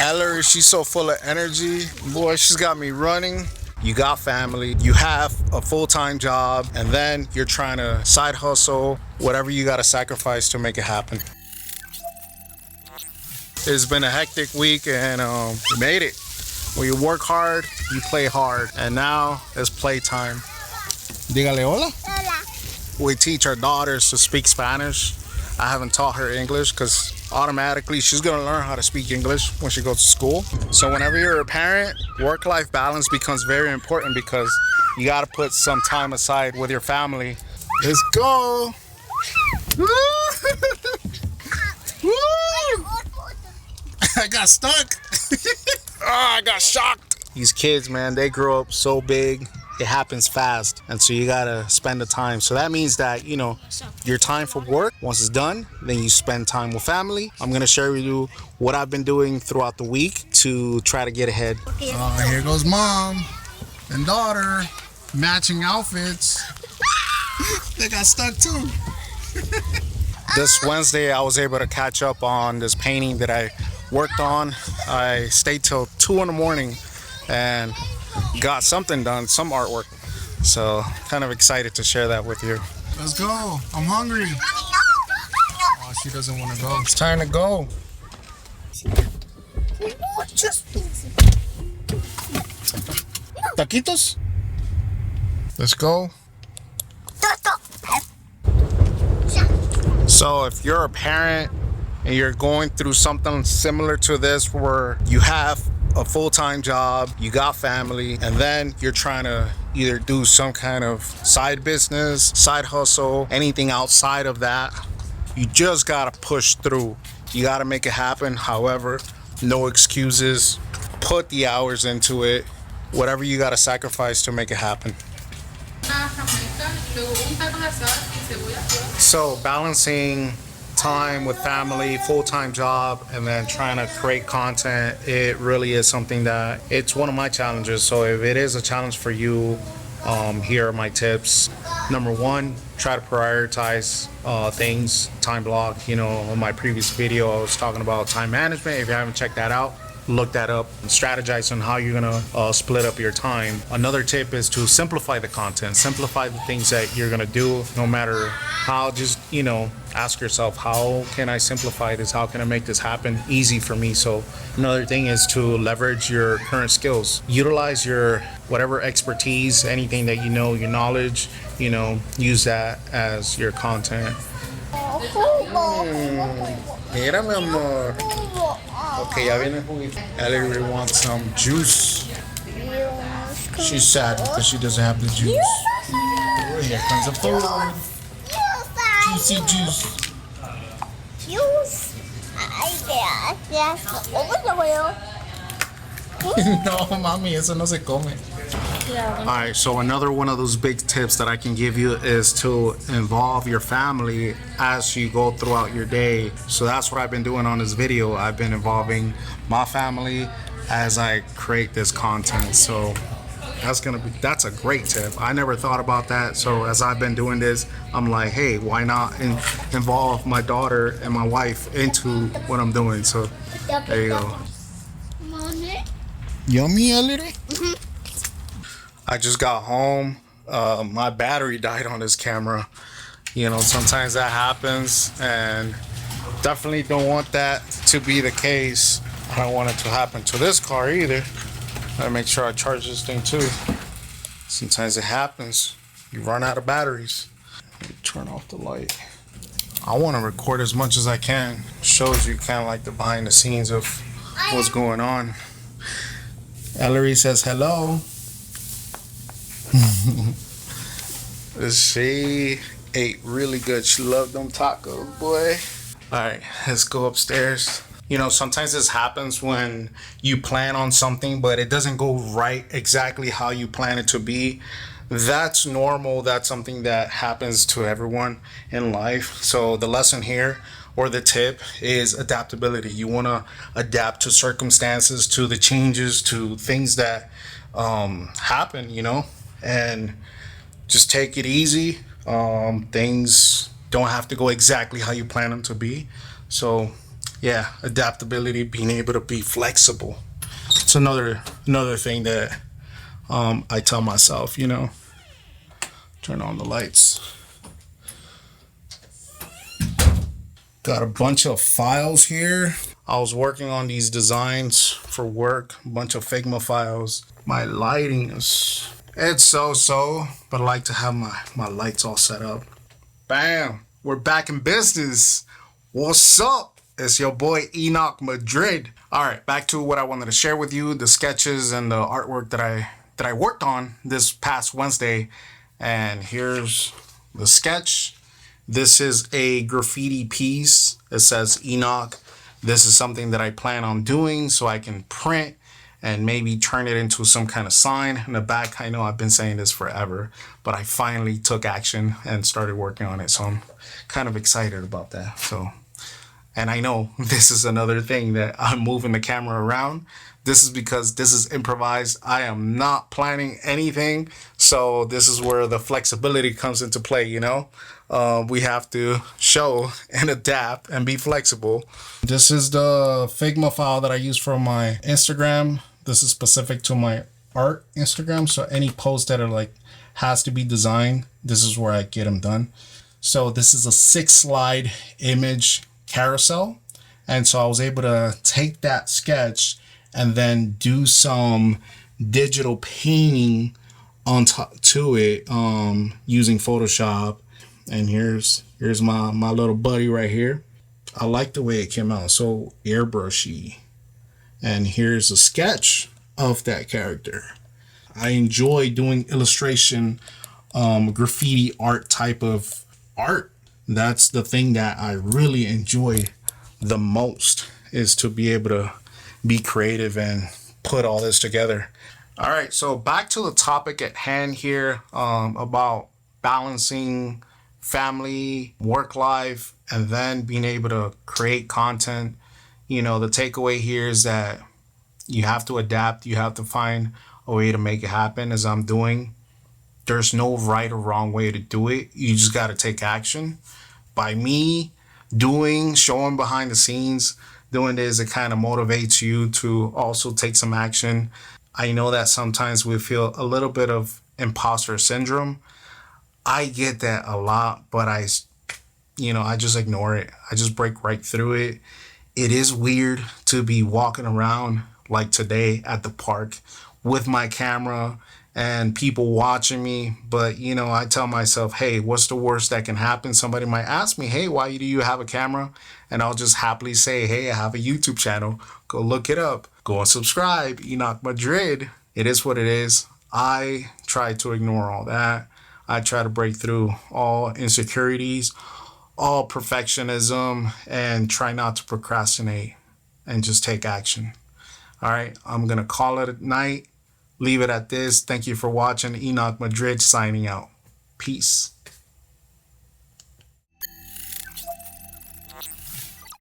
Ellery, she's so full of energy. Boy, she's got me running. You got family, you have a full-time job, and then you're trying to side hustle, whatever you got to sacrifice to make it happen. It's been a hectic week and we made it. When you work hard, you play hard. And now it's playtime. Dígale hola. Hola. We teach our daughters to speak Spanish. I haven't taught her English because automatically she's going to learn how to speak English when she goes to school. So whenever you're a parent, work-life balance becomes very important because you got to put some time aside with your family. Let's go. Woo! Woo! I got stuck. I got shocked. These kids, man, they grow up so big. It happens fast, and so you gotta spend the time. So that means that, you know, your time for work, once it's done, then you spend time with family. I'm gonna share with you what I've been doing throughout the week to try to get ahead. Here goes mom and daughter, matching outfits. They got stuck too. This Wednesday, I was able to catch up on this painting that I worked on. I stayed till 2 in the morning and got something done, some artwork. So kind of excited to share that with you. Let's go. I'm hungry. Oh, she doesn't want to go. It's time to go. Taquitos? Let's go. So if you're a parent and you're going through something similar to this where you have a full-time job, you got family, and then you're trying to either do some kind of side business, side hustle, anything outside of that, you just gotta push through. You gotta make it happen. However, no excuses. Put the hours into it. Whatever you gotta sacrifice to make it happen. So balancing time with family, full-time job, and then trying to create content, it really is something that it's one of my challenges. So if it is a challenge for you, here are my tips. Number one, try to prioritize things, time block. You know, on my previous video I was talking about time management. If you haven't checked that out, look that up and strategize on how you're gonna split up your time. Another tip is to simplify the content, simplify the things that you're gonna do, no matter how. Just, you know, ask yourself, how can I simplify this? How can I make this happen easy for me? So another thing is to leverage your current skills, utilize your whatever expertise, anything that you know, your knowledge, you know, use that as your content. Mira, mi amor. Okay, ya viene el juguito. Ellery wants some juice. She's sad because she doesn't have the juice. Here comes the food. Juicy juice. Juice. No, mami, eso no se come. Alright, so another one of those big tips that I can give you is to involve your family as you go throughout your day. So that's what I've been doing on this video. I've been involving my family as I create this content. So that's a great tip. I never thought about that. So as I've been doing this, I'm like, hey, why not involve my daughter and my wife into what I'm doing? So there you go. Yummy, Ellery? I just got home. My battery died on this camera. You know, sometimes that happens, and definitely don't want that to be the case. I don't want it to happen to this car either. Gotta make sure I charge this thing too. Sometimes it happens. You run out of batteries. Turn off the light. I want to record as much as I can. Shows you kind of like the behind the scenes of what's going on. Ellery says hello. She ate really good. She loved them tacos, boy. Alright, let's go upstairs. You know, sometimes this happens when you plan on something, but it doesn't go right exactly how you plan it to be. That's normal. That's something that happens to everyone in life. So the lesson here, or the tip, is adaptability. You want to adapt to circumstances, to the changes, to things that happen, you know, and just take it easy. Things don't have to go exactly how you plan them to be. So yeah, adaptability, being able to be flexible. It's another thing that I tell myself, you know. Turn on the lights. Got a bunch of files here. I was working on these designs for work, a bunch of Figma files. My lighting is, it's so, but I like to have my lights all set up. Bam, we're back in business. What's up? It's your boy Enoch Madrid. All right, back to what I wanted to share with you, the sketches and the artwork that I worked on this past Wednesday. And here's the sketch. This is a graffiti piece. It says Enoch. This is something that I plan on doing so I can print and maybe turn it into some kind of sign in the back. I know I've been saying this forever, but I finally took action and started working on it. So I'm kind of excited about that. And I know this is another thing that I'm moving the camera around. This is because this is improvised. I am not planning anything. So this is where the flexibility comes into play, you know? We have to show and adapt and be flexible. This is the Figma file that I use for my Instagram. This is specific to my art Instagram. So any post that are like has to be designed, this is where I get them done. So this is a 6-slide image carousel. And so I was able to take that sketch and then do some digital painting on top to it using Photoshop. And here's my little buddy right here. I like the way it came out, so airbrushy. And here's a sketch of that character. I enjoy doing illustration, graffiti art type of art. That's the thing that I really enjoy the most, is to be able to be creative and put all this together. All right, so back to the topic at hand here, about balancing family, work life, and then being able to create content. You know, the takeaway here is that you have to adapt. You have to find a way to make it happen, as I'm doing. There's no right or wrong way to do it. You just got to take action. By me showing behind the scenes, doing this, it kind of motivates you to also take some action. I know that sometimes we feel a little bit of imposter syndrome. I get that a lot, but I just ignore it. I just break right through it. It is weird to be walking around like today at the park with my camera and people watching me. But, I tell myself, hey, what's the worst that can happen? Somebody might ask me, hey, why do you have a camera? And I'll just happily say, hey, I have a YouTube channel. Go look it up. Go and subscribe. Enoch Madrid. It is what it is. I try to ignore all that. I try to break through all insecurities, all perfectionism, and try not to procrastinate and just take action. All right, I'm going to call it a night. Leave it at this. Thank you for watching. Enoch Madrid signing out. Peace.